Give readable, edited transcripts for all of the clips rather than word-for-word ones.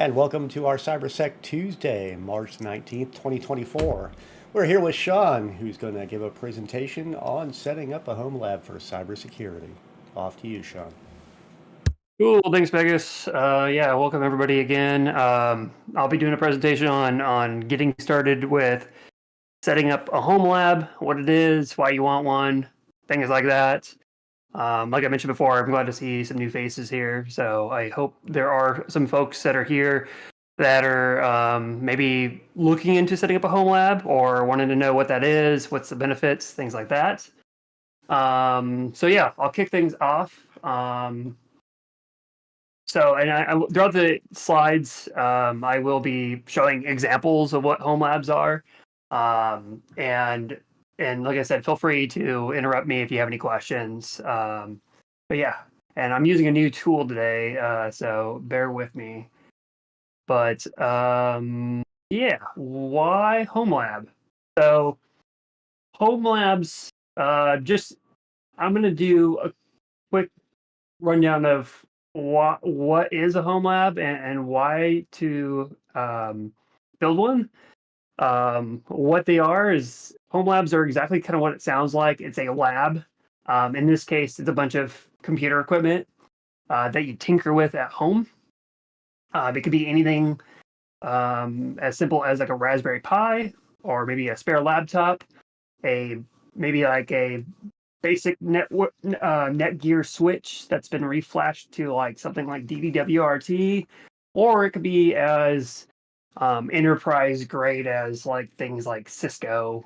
And welcome to our CyberSec Tuesday, March 19th, 2024. We're here with Sean, who's going to give a presentation on setting up a home lab for cybersecurity. Off to you, Sean. Cool, thanks, Vegas. Yeah, welcome everybody again. I'll be doing a presentation on getting started with setting up a home lab, what it is, why you want one, things like that. Like I mentioned before, I'm glad to see some new faces here. So I hope there are some folks that are here that are maybe looking into setting up a home lab or wanting to know what that is, what's the benefits, things like that. So yeah, I'll kick things off. Throughout the slides, I will be showing examples of what home labs are. And like I said, feel free to interrupt me if you have any questions. But yeah, and I'm using a new tool today, so bear with me. But yeah, why home lab? So home labs, I'm going to do a quick rundown of what is a home lab and why to build one. What they are is home labs are exactly kind of what it sounds like. It's a lab. In this case, it's a bunch of computer equipment that you tinker with at home. It could be anything as simple as like a Raspberry Pi or maybe a spare laptop, maybe like a basic Netgear switch that's been reflashed to like something like DVWRT, or it could be as enterprise grade as like things like Cisco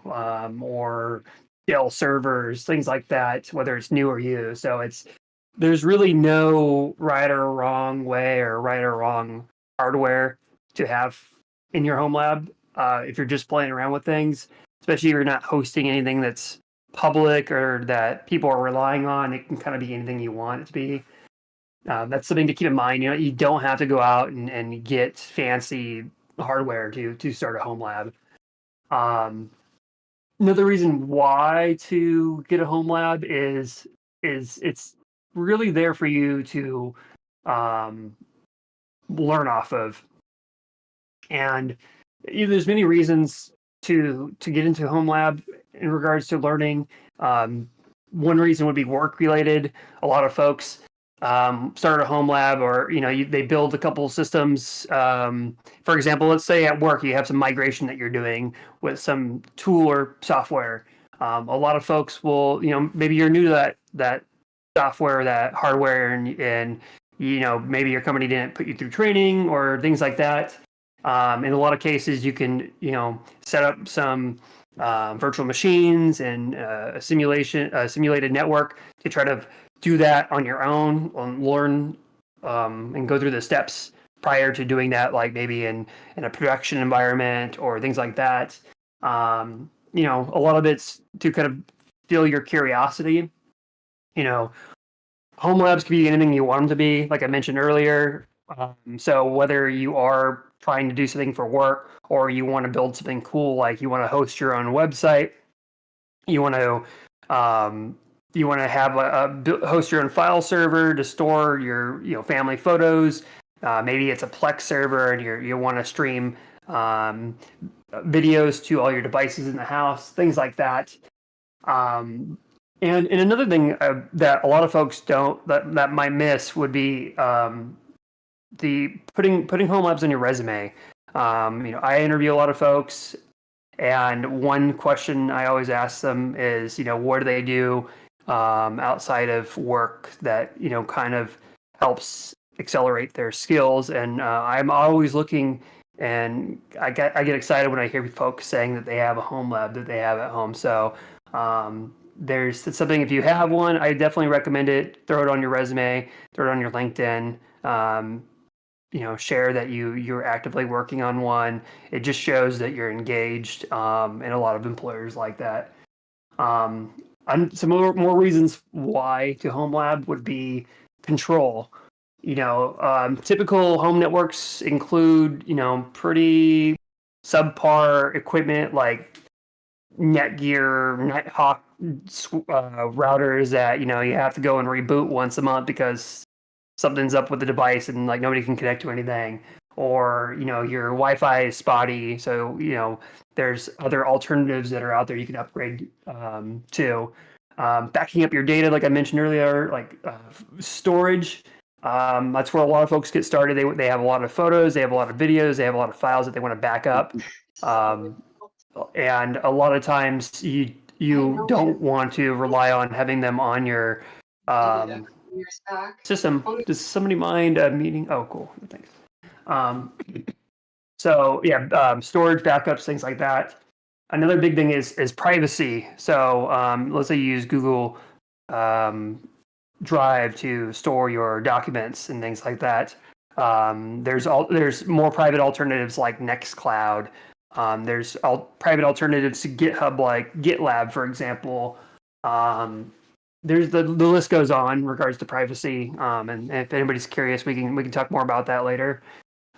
or Dell servers, things like that, whether it's new or used. So there's really no right or wrong way or right or wrong hardware to have in your home lab if you're just playing around with things, especially if you're not hosting anything that's public or that people are relying on. It can kind of be anything you want it to be. That's something to keep in mind. You know, you don't have to go out and get fancy hardware to start a home lab. Another reason why to get a home lab is it's really there for you to learn off of. And there's many reasons to get into home lab in regards to learning. One reason would be work related. A lot of folks start a home lab, or they build a couple systems. For example, let's say at work you have some migration that you're doing with some tool or software. A lot of folks will, maybe you're new to that software, that hardware, and maybe your company didn't put you through training or things like that. In a lot of cases, you can set up some virtual machines and a simulated network to try to do that on your own, learn and go through the steps prior to doing that, like maybe in a production environment or things like that. A lot of it's to kind of fill your curiosity. Home labs can be anything you want them to be, like I mentioned earlier. So whether you are trying to do something for work or you want to build something cool, like you want to host your own website, you want to have host your own file server to store your family photos. Maybe it's a Plex server and you want to stream videos to all your devices in the house, things like that. And another thing that a lot of folks that might miss would be the putting home labs on your resume. I interview a lot of folks, and one question I always ask them is, what do they do outside of work that kind of helps accelerate their skills? And I'm always looking, and I get excited when I hear folks saying that they have a home lab that they have at home. So there's something, if you have one, I definitely recommend it. Throw it on your resume, throw it on your LinkedIn. Share that you're actively working on one. It just shows that you're engaged, and a lot of employers like that. And some more reasons why to home lab would be control. Typical home networks include pretty subpar equipment like Netgear, Nighthawk routers that you have to go and reboot once a month because something's up with the device and like nobody can connect to anything. or your Wi-Fi is spotty, so there's other alternatives that are out there you can upgrade to. Backing up your data, like I mentioned earlier, like storage. That's where a lot of folks get started. They have a lot of photos, they have a lot of videos, they have a lot of files that they want to back up, and a lot of times you don't want to rely on having them on your system. Does somebody mind a meeting? Oh, cool. Thanks. So yeah, storage backups, things like that. Another big thing is privacy. So let's say you use Google Drive to store your documents and things like that. There's more private alternatives like Nextcloud. There's private alternatives to GitHub like GitLab, for example. There's the list goes on in regards to privacy. And if anybody's curious, we can talk more about that later.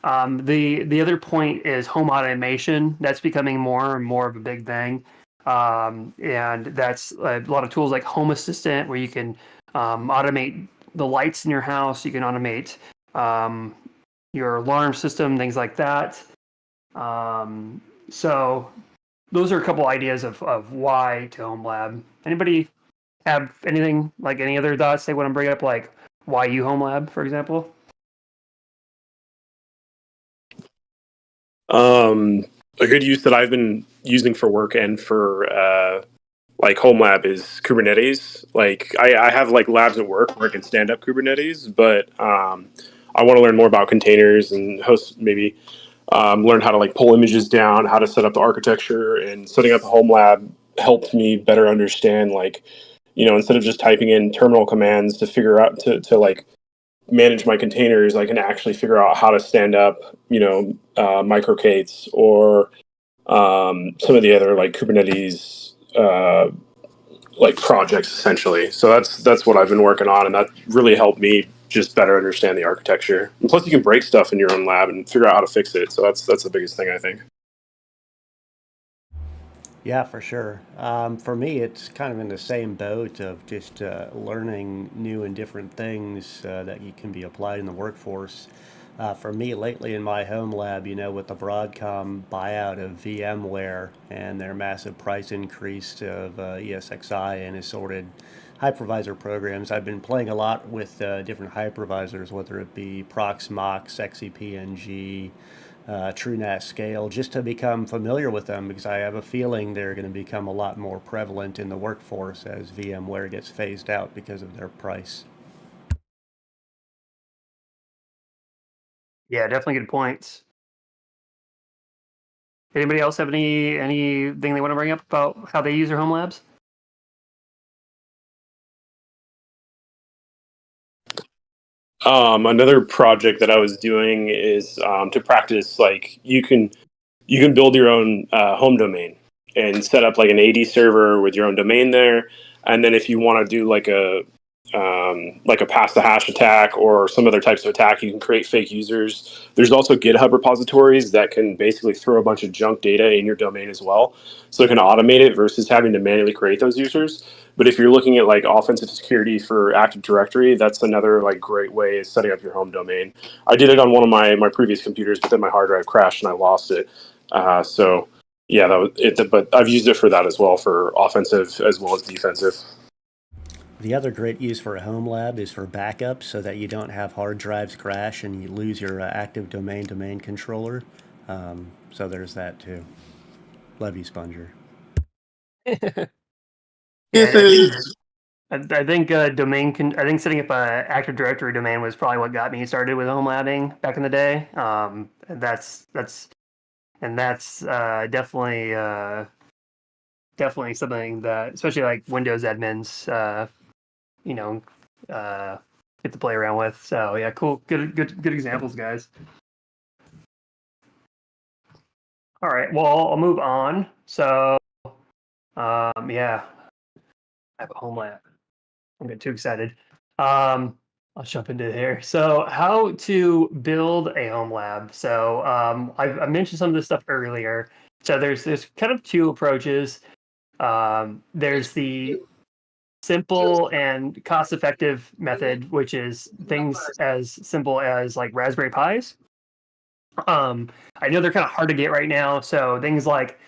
The other point is home automation. That's becoming more and more of a big thing. And that's a lot of tools like Home Assistant, where you can automate the lights in your house. You can automate your alarm system, things like that. So those are a couple ideas of why to Home Lab. Anybody have anything, like any other thoughts they want to bring up, like why you Home Lab, for example? A good use that I've been using for work and for like Homelab is Kubernetes. Like I have like labs at work where I can stand up Kubernetes, but I want to learn more about containers and host maybe learn how to like pull images down, how to set up the architecture, and setting up a Homelab helped me better understand like instead of just typing in terminal commands to figure out to like manage my containers, I can actually figure out how to stand up, microkates or some of the other like Kubernetes like projects essentially. So that's what I've been working on, and that really helped me just better understand the architecture. And plus, you can break stuff in your own lab and figure out how to fix it. So that's the biggest thing I think. Yeah, for sure. For me, it's kind of in the same boat of just learning new and different things that you can be applied in the workforce. For me, lately in my home lab, with the Broadcom buyout of VMware and their massive price increase of ESXi and assorted hypervisor programs, I've been playing a lot with different hypervisors, whether it be Proxmox, XCPNG, TrueNAS Scale, just to become familiar with them because I have a feeling they're going to become a lot more prevalent in the workforce as VMware gets phased out because of their price. Yeah, definitely good points. Anybody else have anything they want to bring up about how they use their home labs? Another project that I was doing is to practice like you can build your own home domain and set up like an AD server with your own domain there. And then if you want to do like a pass the hash attack or some other types of attack, you can create fake users. There's also GitHub repositories that can basically throw a bunch of junk data in your domain as well. So it can automate it versus having to manually create those users. But if you're looking at like offensive security for Active Directory, that's another like great way of setting up your home domain. I did it on one of my previous computers, but then my hard drive crashed and I lost it. So yeah, that was it. But I've used it for that as well, for offensive as well as defensive. The other great use for a home lab is for backup so that you don't have hard drives crash and you lose your active domain controller. So there's that too. Love you, Sponger. This Yeah, is I think I think setting up a Active Directory domain was probably what got me started with home labbing back in the day. And that's definitely something that, especially like Windows admins, you know, uh, get to play around with. So yeah, cool, good examples, guys. All right, well, I'll move on. So yeah, I have a home lab. I'm getting too excited. I'll jump into here. So, how to build a home lab. So, I mentioned some of this stuff earlier. So, there's kind of two approaches. There's the simple and cost-effective method, which is things as simple as like Raspberry Pis, I know they're kind of hard to get right now, so things like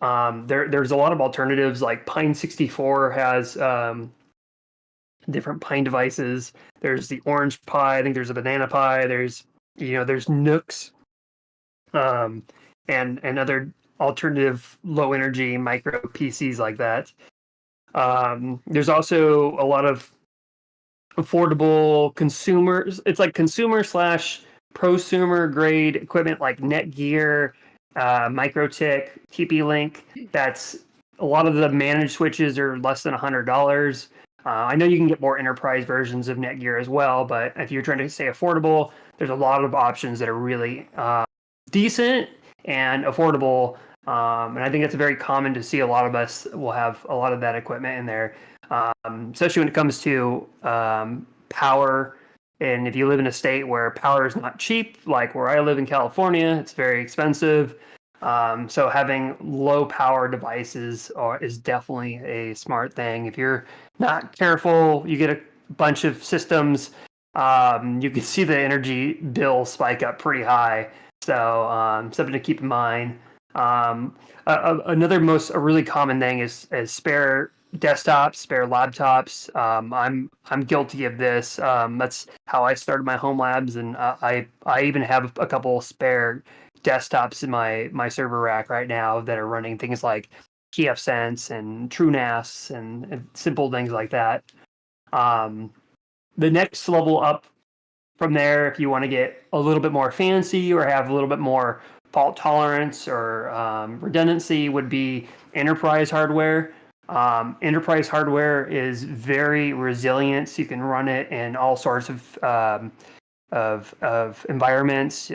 there's a lot of alternatives. Like Pine 64 has different Pine devices. There's the Orange Pi. I think there's a Banana Pi. There's Nooks, um, and other alternative low energy micro PCs like that. There's also a lot of affordable consumers. It's like consumer slash prosumer grade equipment like Netgear, MicroTik, TP-Link. That's a lot of the managed switches are less than $100. I know you can get more enterprise versions of Netgear as well, but if you're trying to stay affordable, there's a lot of options that are really decent and affordable. And I think it's very common to see a lot of us will have a lot of that equipment in there, especially when it comes to power. And if you live in a state where power is not cheap, like where I live in California, it's very expensive. So having low power devices is definitely a smart thing. If you're not careful, you get a bunch of systems. You can see the energy bill spike up pretty high. So something to keep in mind. Another a really common thing is spare desktops, spare laptops. I'm guilty of this. That's how I started my home labs, and I even have a couple spare desktops in my server rack right now that are running things like TFSense and TrueNAS and simple things like that. The next level up from there, if you want to get a little bit more fancy or have a little bit more fault tolerance or redundancy, would be enterprise hardware. Enterprise hardware is very resilient. So you can run it in all sorts of environments.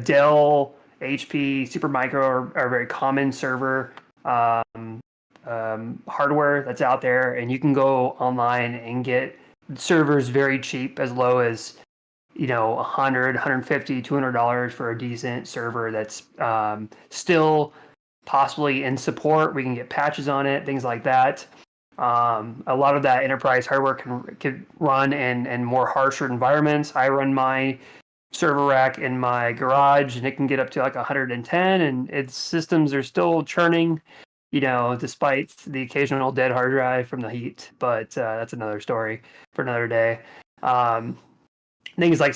Dell, HP, Supermicro are very common server hardware that's out there, and you can go online and get servers very cheap, as low as $100, $150, $200 for a decent server that's still possibly in support. We can get patches on it, things like that. A lot of that enterprise hardware can run in more harsher environments. I run my server rack in my garage, and it can get up to like 110, and its systems are still churning, despite the occasional dead hard drive from the heat. But that's another story for another day. Things like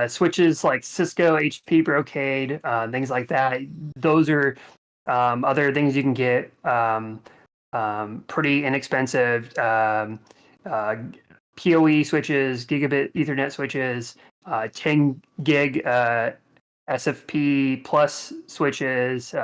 switches like Cisco, HP, Brocade, things like that. Those are other things you can get pretty inexpensive. PoE switches, gigabit Ethernet switches, 10 gig SFP plus switches,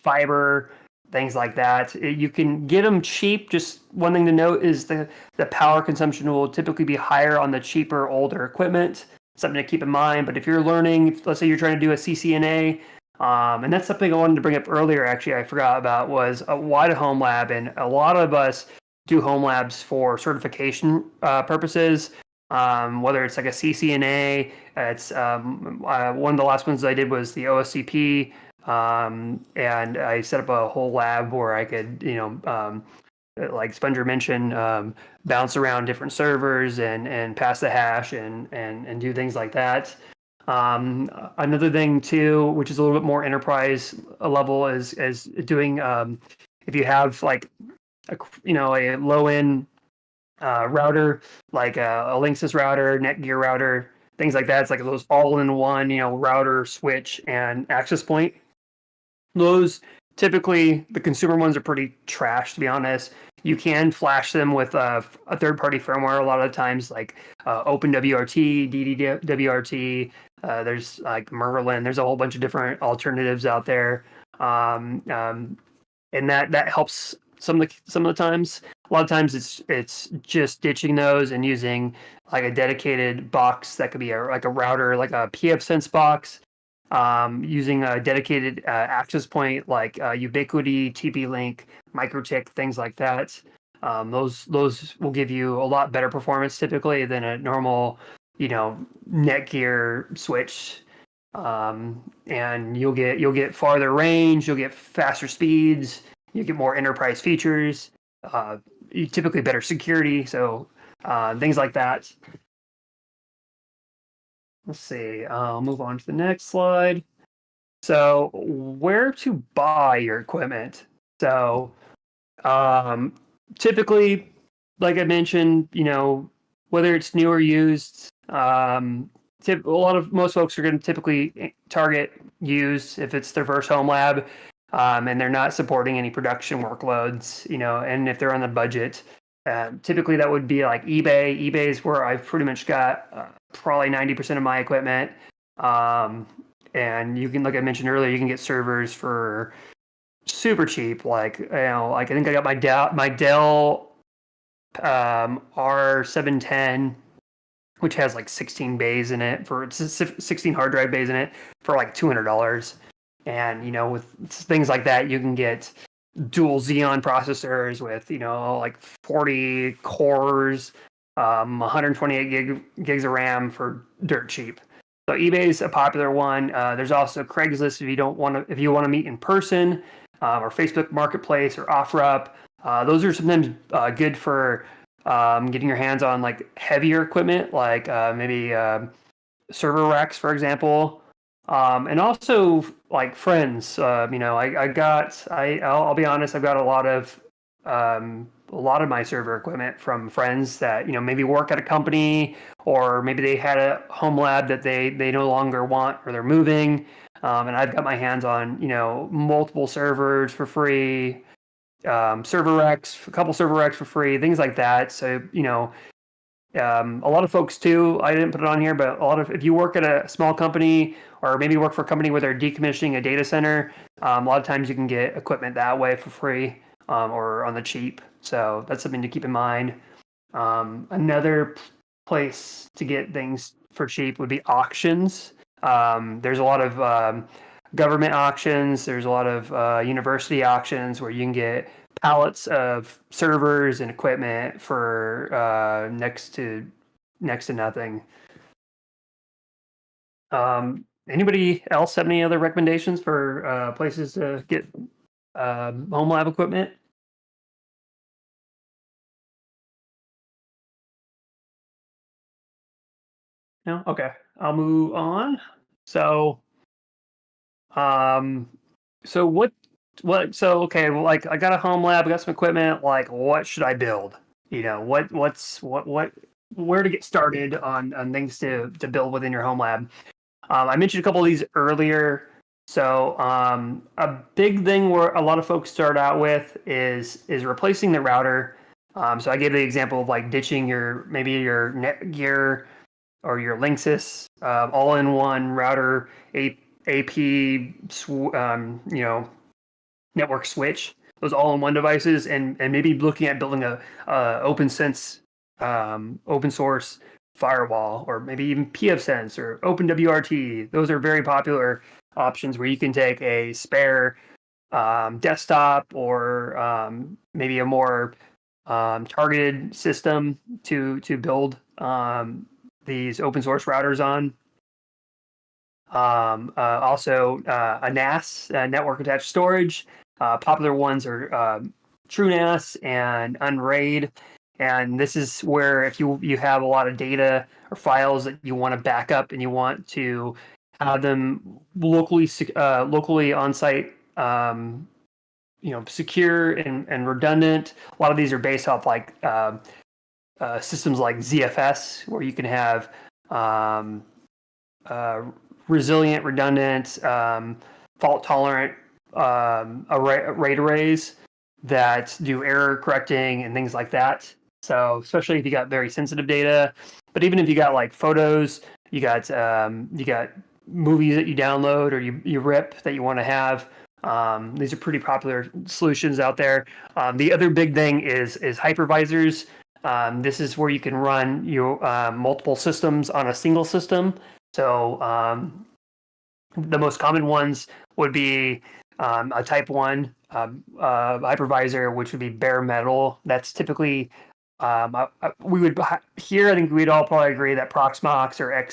fiber, things like that. You can get them cheap. Just one thing to note is the power consumption will typically be higher on the cheaper, older equipment. Something to keep in mind. But if you're learning, let's say you're trying to do a CCNA, and that's something I wanted to bring up earlier, actually, I forgot about, was why the home lab. And a lot of us do home labs for certification purposes, whether it's like a CCNA. It's one of the last ones I did was the OSCP, and I set up a whole lab where I could, like Sponger mentioned, bounce around different servers and pass the hash and do things like that. Another thing too, which is a little bit more enterprise level, is doing if you have like a low end router, like a Linksys router, Netgear router, things like that. It's like those all in one, router, switch, and access point. Those typically, the consumer ones are pretty trash, to be honest. You can flash them with a third-party firmware a lot of the times, like OpenWRT, DDWRT. There's like Merlin. There's a whole bunch of different alternatives out there, and that helps some of the times. A lot of times it's just ditching those and using like a dedicated box that could be like a router, like a pfSense box. Using a dedicated access point like Ubiquiti, TP-Link, MicroTik, things like that. Those will give you a lot better performance typically than a normal, Netgear switch. And you'll get farther range, you'll get faster speeds, you get more enterprise features, typically better security. So things like that. let's see. I'll move on to the next slide. So, where to buy your equipment? So, um, typically, like I mentioned, whether it's new or used, most folks are going to typically target used if it's their first home lab, and they're not supporting any production workloads, and if they're on the budget. Typically, that would be like eBay. eBay is where I've pretty much got probably 90% of my equipment. Um, and you can, like I mentioned earlier, you can get servers for super cheap. Like I think I got my Dell R710, which has like 16 bays in it for 16 hard drive bays in it for like $200. And with things like that, you can get dual Xeon processors with like 40 cores, 128 gigs of RAM for dirt cheap. So eBay's a popular one. There's also Craigslist if you want to meet in person, or Facebook Marketplace or OfferUp. Those are sometimes good for getting your hands on like heavier equipment, like maybe server racks, for example. And also like friends. I'll be honest, I've got a lot of my server equipment from friends that maybe work at a company, or maybe they had a home lab that they no longer want, or they're moving. And I've got my hands on multiple servers for free, server racks, a couple server racks for free, things like that. So a lot of folks too, I didn't put it on here, but if you work at a small company, or maybe work for a company where they're decommissioning a data center, a lot of times you can get equipment that way for free, or on the cheap. So that's something to keep in mind. Another place to get things for cheap would be auctions. There's a lot of government auctions. There's a lot of university auctions where you can get pallets of servers and equipment for next to nothing. Anybody else have any other recommendations for places to get home lab equipment? No? Okay. I'll move on. So, um, so so okay, well, like I got a home lab, I got some equipment, like what should I build? Where to get started on things to build within your home lab. I mentioned a couple of these earlier. So a big thing where a lot of folks start out with is replacing the router. So I gave the example of like ditching maybe your Netgear or your Linksys all-in-one router, AP, network switch, those all-in-one devices, and maybe looking at building a OpenSense open source firewall, or maybe even pfSense or OpenWRT. Those are very popular options where you can take a spare desktop, or maybe a more targeted system to build these open source routers on. Also, a NAS, network attached storage. Popular ones are TrueNAS and Unraid. And this is where if you have a lot of data or files that you want to back up, and you want to have them locally on site, secure and redundant. A lot of these are based off like systems like ZFS, where you can have resilient, redundant, fault tolerant RAID arrays that do error correcting and things like that. So especially if you got very sensitive data, but even if you got like photos, you got movies that you download, or you rip that you want to have. These are pretty popular solutions out there. The other big thing is hypervisors. This is where you can run your multiple systems on a single system. So the most common ones would be a Type 1 hypervisor, which would be bare metal. That's typically, we would here, I think we'd all probably agree that Proxmox or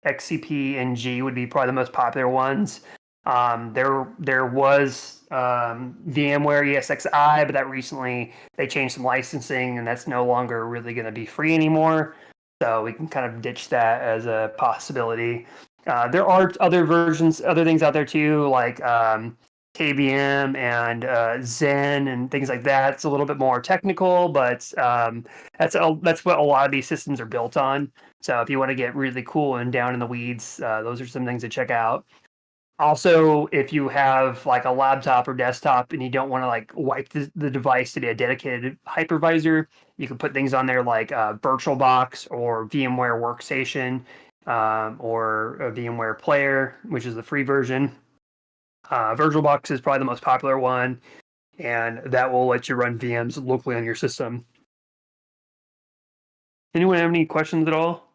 XCP and G would be probably the most popular ones. There was VMware ESXi, but that recently they changed some licensing, and that's no longer really going to be free anymore. So we can kind of ditch that as a possibility. There are other things out there too, like KVM and Zen and things like that. It's a little bit more technical, but that's what a lot of these systems are built on. So if you want to get really cool and down in the weeds, those are some things to check out. Also, if you have like a laptop or desktop and you don't want to like wipe the device to be a dedicated hypervisor, you can put things on there like VirtualBox or VMware Workstation, or a VMware Player, which is the free version. VirtualBox is probably the most popular one, and that will let you run VMs locally on your system. Anyone have any questions at all?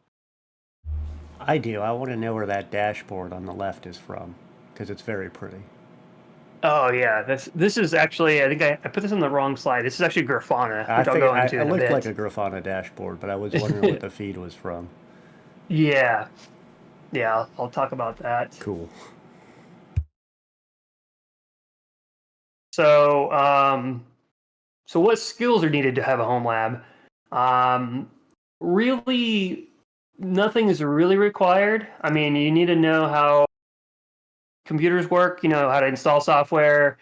I do. I want to know where that dashboard on the left is from because it's very pretty. Oh yeah, this is actually, I think I put this on the wrong slide. This is actually Grafana, I which I'll figured go into it in a looked bit. like a Grafana dashboard, but I was wondering what the feed was from. Yeah, yeah, I'll talk about that. Cool. So, so what skills are needed to have a home lab? Really, nothing is really required. I mean, you need to know how computers work, how to install software,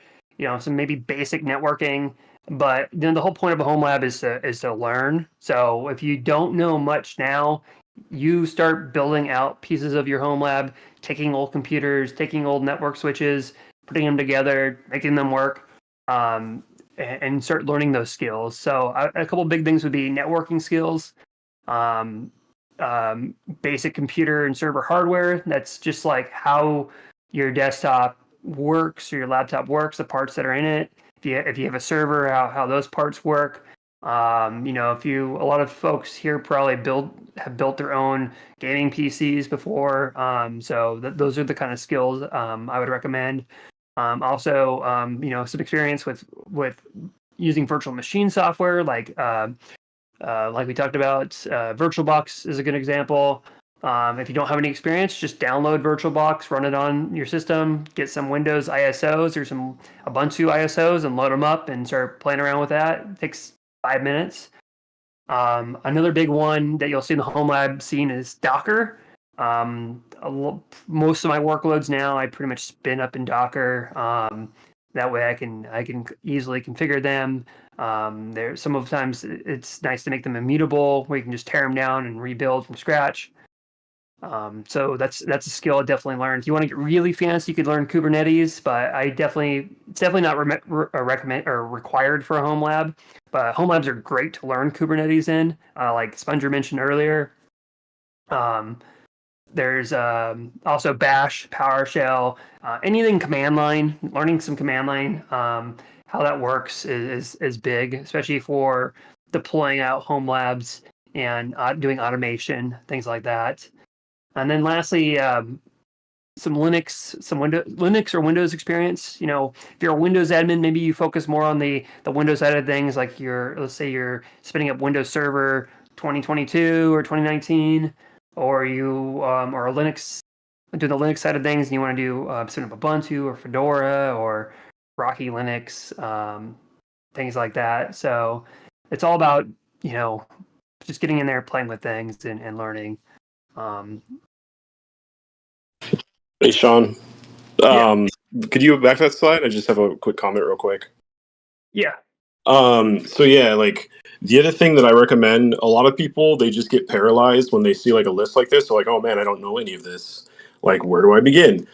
some maybe basic networking. But the whole point of a home lab is to learn. So if you don't know much now, you start building out pieces of your home lab, taking old computers, taking old network switches, putting them together, making them work, and start learning those skills. So a couple big things would be networking skills, um, basic computer and server hardware. That's just like how your desktop works or your laptop works, the parts that are in it. If you have a server, how those parts work. A lot of folks here probably have built their own gaming PCs before. So those are the kind of skills I would recommend. Also, some experience with using virtual machine software, like we talked about. VirtualBox is a good example. If you don't have any experience, just download VirtualBox, run it on your system, get some Windows ISOs or some Ubuntu ISOs, and load them up and start playing around with that. It takes 5 minutes. Another big one that you'll see in the home lab scene is Docker. Most of my workloads now, I pretty much spin up in Docker. That way, I can easily configure them. Sometimes it's nice to make them immutable, where you can just tear them down and rebuild from scratch. So that's a skill I definitely learned. If you want to get really fancy, you could learn Kubernetes, but it's definitely not recommend or required for a home lab. But home labs are great to learn Kubernetes in, like Sponger mentioned earlier. There's also Bash, PowerShell, anything command line. Learning some command line, how that works is big, especially for deploying out home labs and doing automation, things like that. And then lastly, some Linux or Windows experience. If you're a Windows admin, maybe you focus more on the Windows side of things, like let's say you're spinning up Windows Server 2022 or 2019, or you are a Linux, do the Linux side of things, and you want to do spin up Ubuntu or Fedora or Rocky Linux, things like that. So it's all about just getting in there, playing with things, and learning. Um, Hey, Sean. yeah, Could you go back to that slide? I just have a quick comment real quick. yeah. So yeah, like the other thing that I recommend, a lot of people, they just get paralyzed when they see like a list like this. They're like, oh man, I don't know any of this. Like, where do I begin?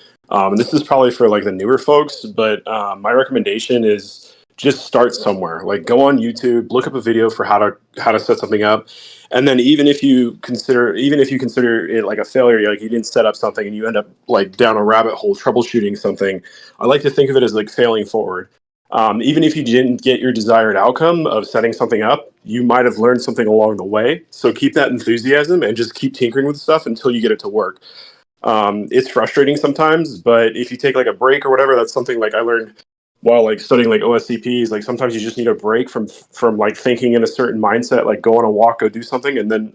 This is probably for like the newer folks, but my recommendation is just start somewhere. Like, go on YouTube, look up a video for how to set something up, and then even if you consider it like a failure, like you didn't set up something and you end up like down a rabbit hole troubleshooting something, I like to think of it as like failing forward. Even if you didn't get your desired outcome of setting something up, you might have learned something along the way. So keep that enthusiasm and just keep tinkering with stuff until you get it to work. It's frustrating sometimes, but if you take like a break or whatever, that's something like I learned while like studying like OSCPs. Like sometimes you just need a break from like thinking in a certain mindset, like go on a walk, go do something, and then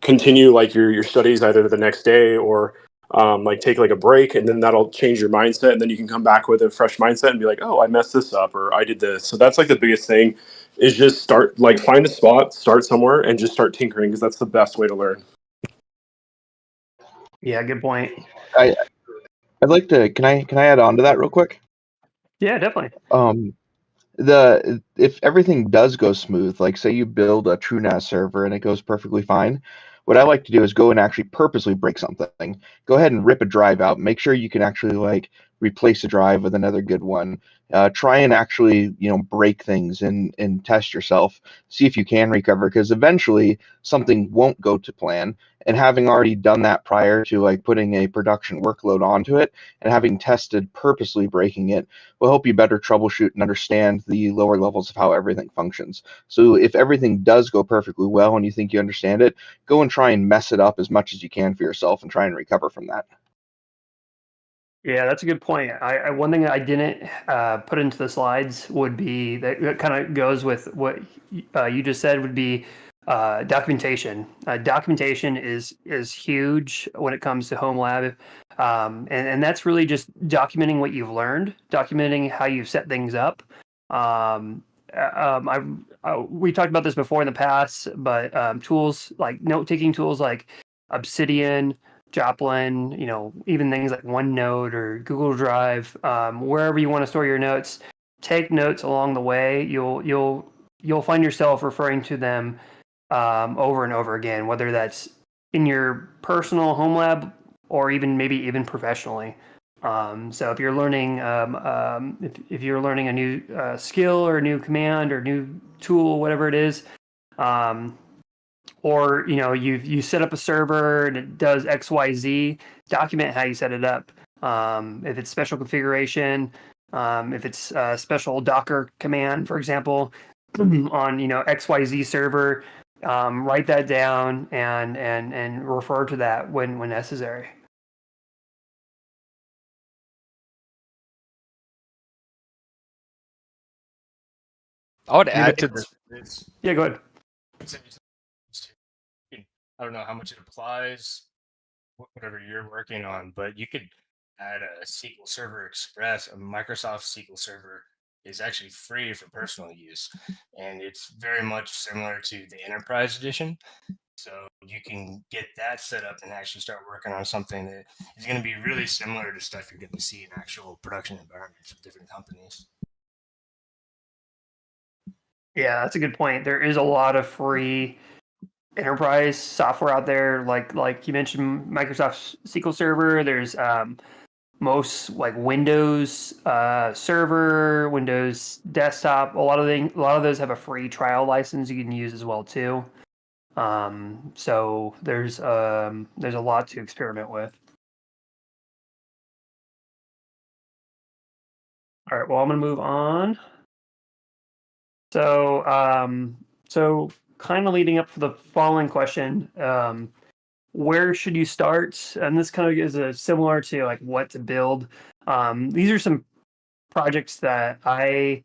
continue like your studies either the next day or like take like a break, and then that'll change your mindset, and then you can come back with a fresh mindset and be like, oh, I messed this up or I did this. So that's like the biggest thing is just find a spot, start somewhere, and just start tinkering, because that's the best way to learn. Yeah, good point. I'd like to. Can I add on to that real quick? Yeah, definitely. If everything does go smooth, like say you build a TrueNAS server and it goes perfectly fine, what I like to do is go and actually purposely break something. Go ahead and rip a drive out. Make sure you can actually like replace a drive with another good one. Try and actually break things and test yourself. See if you can recover, because eventually something won't go to plan. And having already done that prior to like putting a production workload onto it and having tested purposely breaking it will help you better troubleshoot and understand the lower levels of how everything functions. So if everything does go perfectly well and you think you understand it, go and try and mess it up as much as you can for yourself and try and recover from that. Yeah, that's a good point. One thing that I didn't put into the slides would be that kind of goes with what you just said, would be documentation. Documentation is huge when it comes to Homelab, and that's really just documenting what you've learned, documenting how you've set things up. We talked about this before in the past, but tools like note-taking tools like Obsidian, Joplin, even things like OneNote or Google Drive, wherever you want to store your notes, take notes along the way. You'll find yourself referring to them over and over again, whether that's in your personal home lab or maybe even professionally. So if you're learning if you're learning a new skill or a new command or new tool, whatever it is, or you set up a server and it does XYZ, document how you set it up. If it's special configuration, if it's a special Docker command, for example, on XYZ server, write that down and refer to that when necessary. I would add to this. Yeah, go ahead. I don't know how much it applies, whatever you're working on, but you could add a SQL Server Express. A Microsoft SQL Server is actually free for personal use, and it's very much similar to the Enterprise Edition. So you can get that set up and actually start working on something that is going to be really similar to stuff you're going to see in actual production environments with different companies. Yeah, that's a good point. There is a lot of free enterprise software out there, like you mentioned, Microsoft SQL Server. There's most like Windows Server, Windows Desktop. A lot of those have a free trial license you can use as well too. So there's a lot to experiment with. All right, well, I'm gonna move on. So kind of leading up to the following question, where should you start? And this kind of is similar to like what to build. These are some projects that that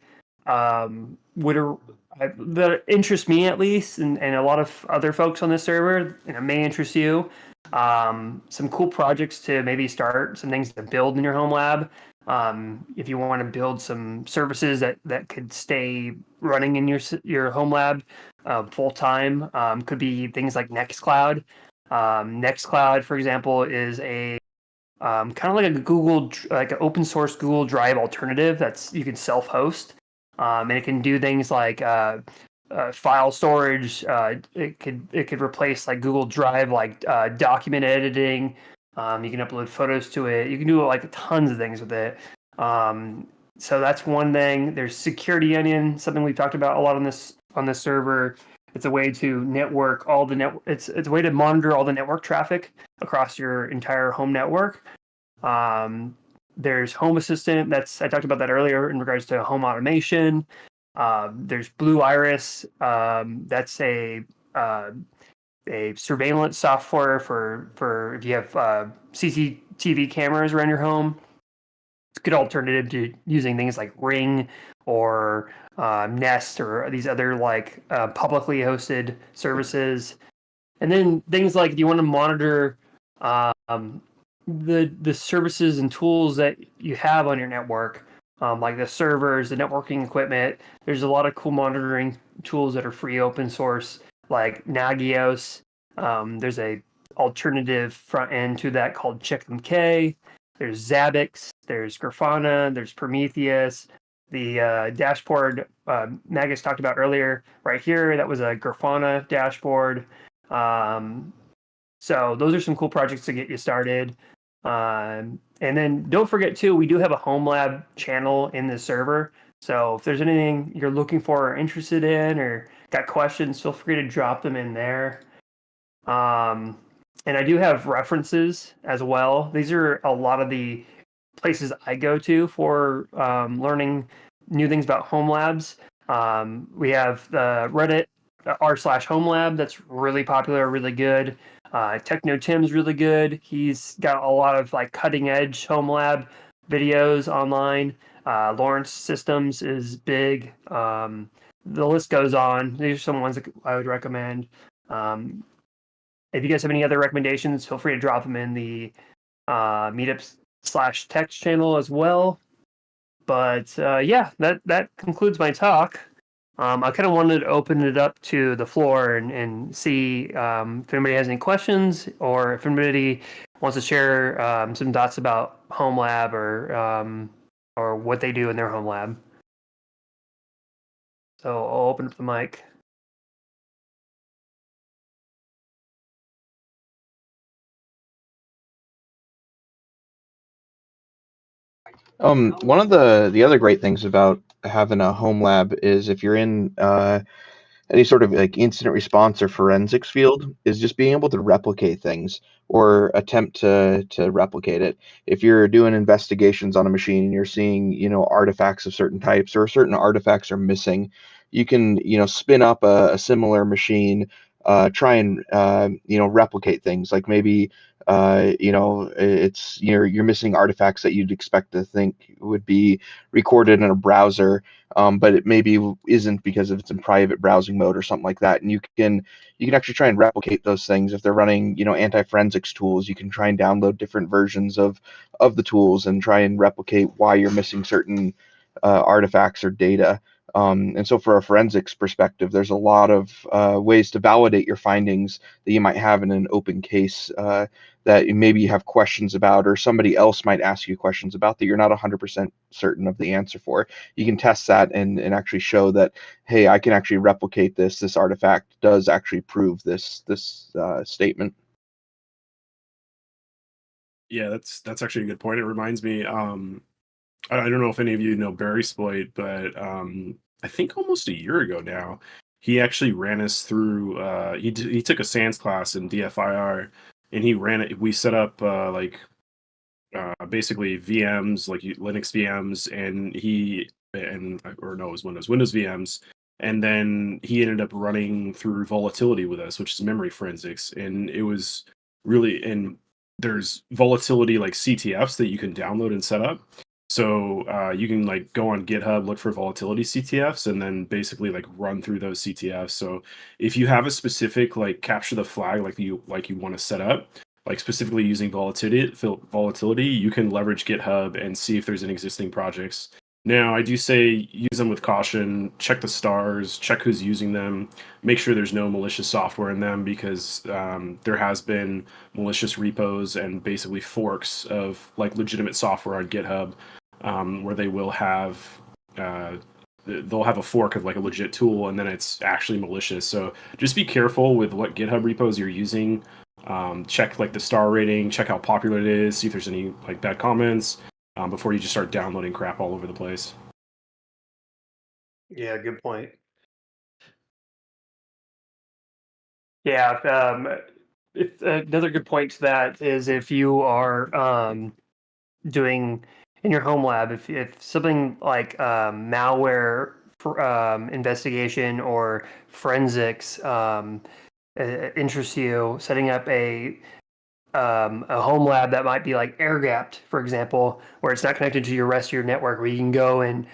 interest me, at least, and a lot of other folks on this server, and it may interest you. Some cool projects to maybe start, some things to build in your home lab. If you want to build some services that could stay running in your home lab full time, could be things like Nextcloud. Nextcloud, for example, is a kind of like a like an open source Google Drive alternative that's you can self-host, and it can do things like file storage. It could replace like Google Drive, like document editing. You can upload photos to it. You can do like tons of things with it. So that's one thing. There's Security Onion, something we've talked about a lot on this server. It's a way to network all the It's a way to monitor all the network traffic across your entire home network. There's Home Assistant. I talked about that earlier in regards to home automation. There's Blue Iris. That's a surveillance software for if you have CCTV cameras around your home. It's a good alternative to using things like Ring or Nest or these other like publicly hosted services. And then things like if you want to monitor the services and tools that you have on your network, like the servers, the networking equipment. There's a lot of cool monitoring tools that are free open source, like Nagios. There's a alternative front end to that called CheckMK. There's Zabbix. There's Grafana. There's Prometheus. The dashboard Magus talked about earlier, right here, that was a Grafana dashboard. So those are some cool projects to get you started. And then don't forget too, we do have a Homelab channel in the server. So if there's anything you're looking for or interested in or got questions, feel free to drop them in there. And I do have references as well. These are a lot of the places I go to for learning new things about Homelabs. We have the Reddit r/homelab that's really popular, really good. Techno Tim's really good. He's got a lot of like cutting edge Homelab videos online. Lawrence Systems is big. The list goes on. These are some ones that I would recommend. If you guys have any other recommendations, feel free to drop them in the meetups/text channel as well. But yeah, that concludes my talk. I kind of wanted to open it up to the floor and see if anybody has any questions or if anybody wants to share some thoughts about Homelab or what they do in their home lab. So I'll open up the mic. One of the other great things about having a home lab is if you're in any sort of like incident response or forensics field, is just being able to replicate things or attempt to replicate it. If you're doing investigations on a machine and you're seeing, artifacts of certain types or certain artifacts are missing, you can, spin up a similar machine, try and replicate things. Like maybe it's you're missing artifacts that you'd expect to think would be recorded in a browser, but it maybe isn't because it's in private browsing mode or something like that. And you can actually try and replicate those things if they're running anti-forensics tools. You can try and download different versions of the tools and try and replicate why you're missing certain artifacts or data. And so for a forensics perspective, there's a lot of ways to validate your findings that you might have in an open case that maybe you have questions about, or somebody else might ask you questions about that you're not 100% certain of the answer for. You can test that and actually show that, hey, I can actually replicate this. This artifact does actually prove this statement. Yeah, that's actually a good point. It reminds me, I don't know if any of you know Barry Sploit, but I think almost a year ago now, he actually ran us through. He took a SANS class in DFIR, and he ran it. We set up basically VMs, like Linux VMs, or no, it was Windows VMs, and then he ended up running through volatility with us, which is memory forensics, and it was really and there's volatility like CTFs that you can download and set up. So you can like go on GitHub, look for volatility CTFs, and then basically like run through those CTFs. So if you have a specific like capture the flag like you want to set up, like specifically using volatility, you can leverage GitHub and see if there's any existing projects. Now, I do say use them with caution, check the stars, check who's using them, make sure there's no malicious software in them, because there has been malicious repos and basically forks of like legitimate software on GitHub, where they will have they'll have a fork of like a legit tool and then it's actually malicious. So just be careful with what GitHub repos you're using. Check like the star rating, check how popular it is, see if there's any like bad comments, before you just start downloading crap all over the place. Yeah, good point. Yeah, another good point to that is if you are doing in your home lab, if something like malware investigation or forensics interests you, setting up a home lab that might be like air gapped, for example, where it's not connected to your rest of your network, where you can go and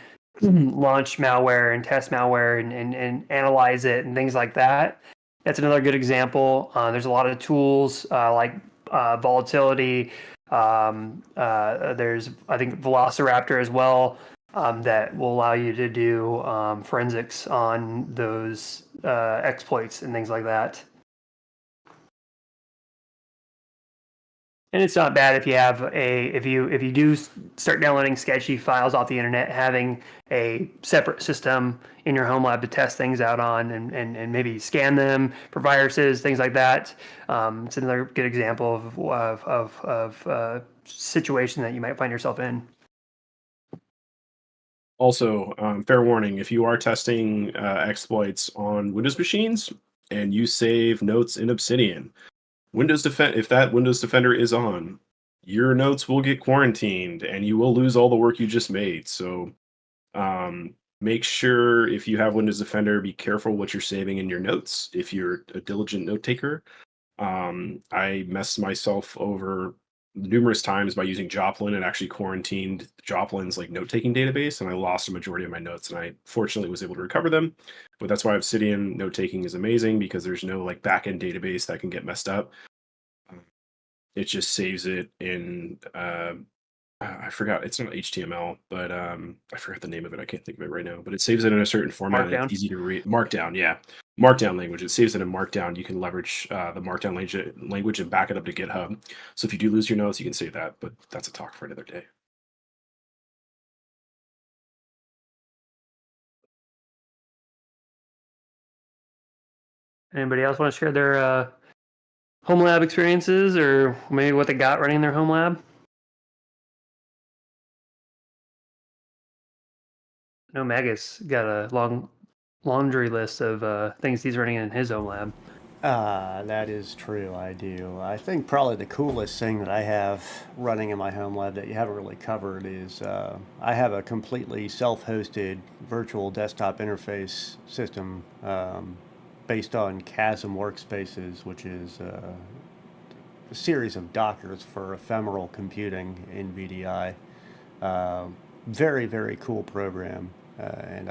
launch malware and test malware and analyze it and things like that. That's another good example. There's a lot of tools like volatility. There's, I think, Velociraptor as well. that will allow you to do forensics on those exploits and things like that. And it's not bad if you have if you do start downloading sketchy files off the internet, having a separate system in your home lab to test things out on and maybe scan them for viruses, things like that. It's another good example of situation that you might find yourself in. Also, fair warning, if you are testing exploits on Windows machines and you save notes in Obsidian, if that Windows Defender is on, your notes will get quarantined and you will lose all the work you just made. So make sure if you have Windows Defender, be careful what you're saving in your notes. If you're a diligent note taker, I messed myself over numerous times by using Joplin and actually quarantined Joplin's like note-taking database, and I lost a majority of my notes, and I fortunately was able to recover them. But that's why Obsidian note-taking is amazing, because there's no like back-end database that can get messed up. It just saves it in I forgot, it's not HTML, but I forgot the name of it. I can't think of it right now, but it saves it in a certain format. And Markdown? it's easy to read. Markdown, yeah. Markdown language. It saves it in Markdown. You can leverage the Markdown language and back it up to GitHub. So if you do lose your notes, you can save that, but that's a talk for another day. Anybody else want to share their home lab experiences, or maybe what they got running in their home lab? No, Magus got a long laundry list of things he's running in his home lab. That is true, I do. I think probably the coolest thing that I have running in my home lab that you haven't really covered is I have a completely self-hosted virtual desktop interface system based on Chasm Workspaces, which is a series of Dockers for ephemeral computing in VDI. Very, very cool program, and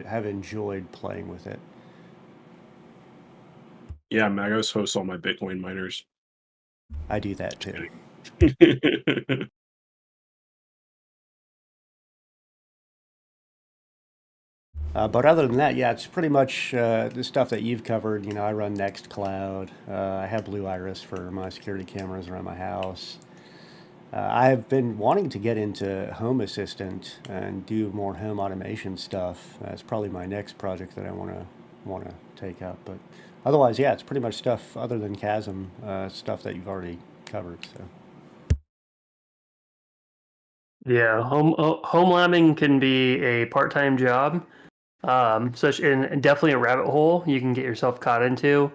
have enjoyed playing with it. Yeah, Magos hosts all my Bitcoin miners. I do that too. But other than that, yeah, it's pretty much the stuff that you've covered. You know, I run Nextcloud. I have Blue Iris for my security cameras around my house. I've been wanting to get into Home Assistant and do more home automation stuff. That's probably my next project that I want to take up. But otherwise, yeah, it's pretty much stuff other than Chasm, stuff that you've already covered. So. Yeah, home labbing can be a part-time job, such and definitely a rabbit hole you can get yourself caught into.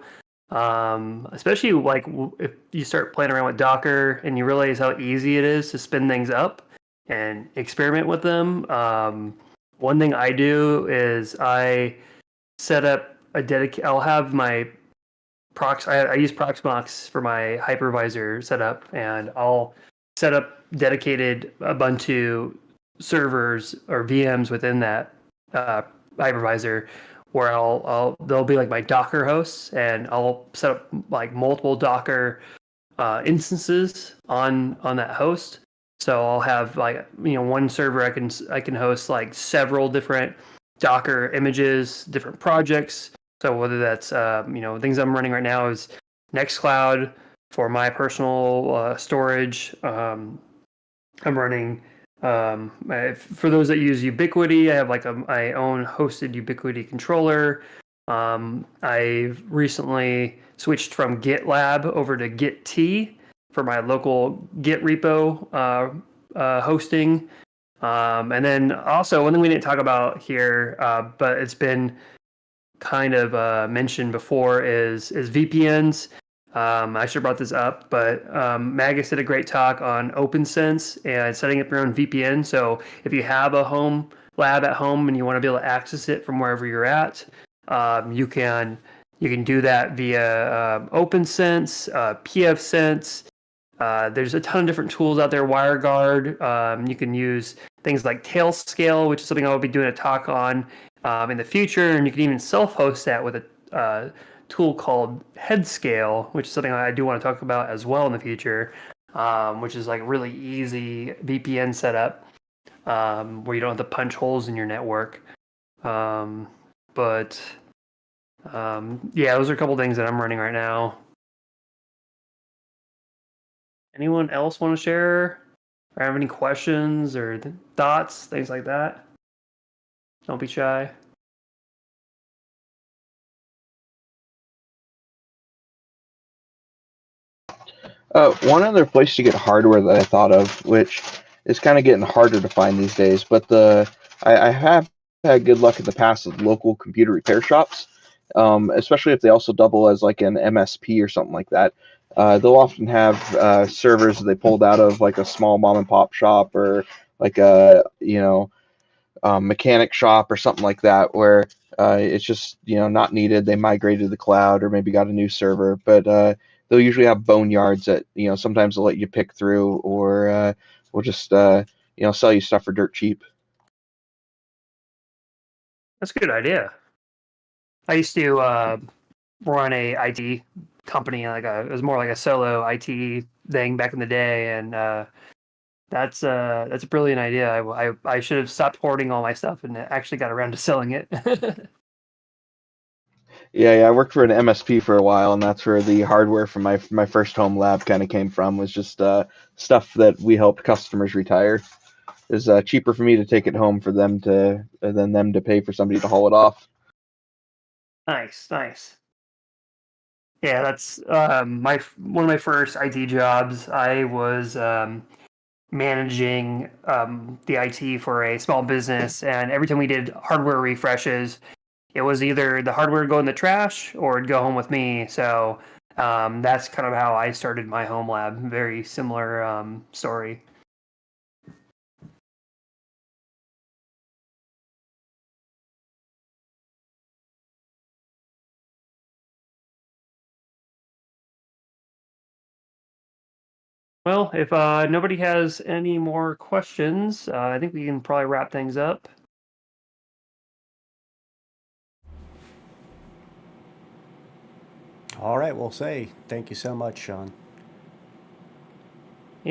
Especially like if you start playing around with Docker and you realize how easy it is to spin things up and experiment with them. One thing I do is I set up a I'll have my I use Proxmox for my hypervisor setup, and I'll set up dedicated Ubuntu servers or VMs within that hypervisor, where they'll be like my Docker hosts, and I'll set up like multiple Docker instances on that host. So I'll have like one server I can host like several different Docker images, different projects. So whether that's things I'm running right now is Nextcloud for my personal storage. I'm running for those that use Ubiquity. I have like my own hosted Ubiquity controller. I've recently switched from GitLab over to Git for my local Git repo hosting. And then also one thing we didn't talk about here, but it's been kind of mentioned before is VPNs. I should have brought this up, but Magus did a great talk on OpenSense and setting up your own VPN. So if you have a home lab at home and you want to be able to access it from wherever you're at, you can do that via OpenSense, PFSense. There's a ton of different tools out there. WireGuard. You can use things like Tailscale, which is something I'll be doing a talk on in the future, and you can even self-host that with a tool called Headscale, which is something I do want to talk about as well in the future, which is like really easy VPN setup. where you don't have to punch holes in your network. But yeah, those are a couple things that I'm running right now. Anyone else want to share or have any questions or thoughts, things like that? Don't be shy. One other place to get hardware that I thought of, which is kind of getting harder to find these days, but I have had good luck in the past with local computer repair shops, especially if they also double as like an MSP or something like that. They'll often have servers that they pulled out of like a small mom and pop shop or like a mechanic shop or something like that, where it's just not needed. They migrated to the cloud or maybe got a new server, but they'll usually have boneyards that sometimes they'll let you pick through, or will just sell you stuff for dirt cheap. That's a good idea. I used to run a IT company, it was more like a solo IT thing back in the day, and that's a brilliant idea. I should have stopped hoarding all my stuff and actually got around to selling it. Yeah, I worked for an MSP for a while, and that's where the hardware for my first home lab kind of came from. Was just stuff that we helped customers retire. It was cheaper for me to take it home for them to than them to pay for somebody to haul it off. Nice, nice. Yeah, that's my one of my first IT jobs. I was managing the IT for a small business, and every time we did hardware refreshes, it was either the hardware would go in the trash or it'd go home with me. So that's kind of how I started my home lab. Very similar story. Well, if nobody has any more questions, I think we can probably wrap things up. All right, we'll say thank you so much, Sean.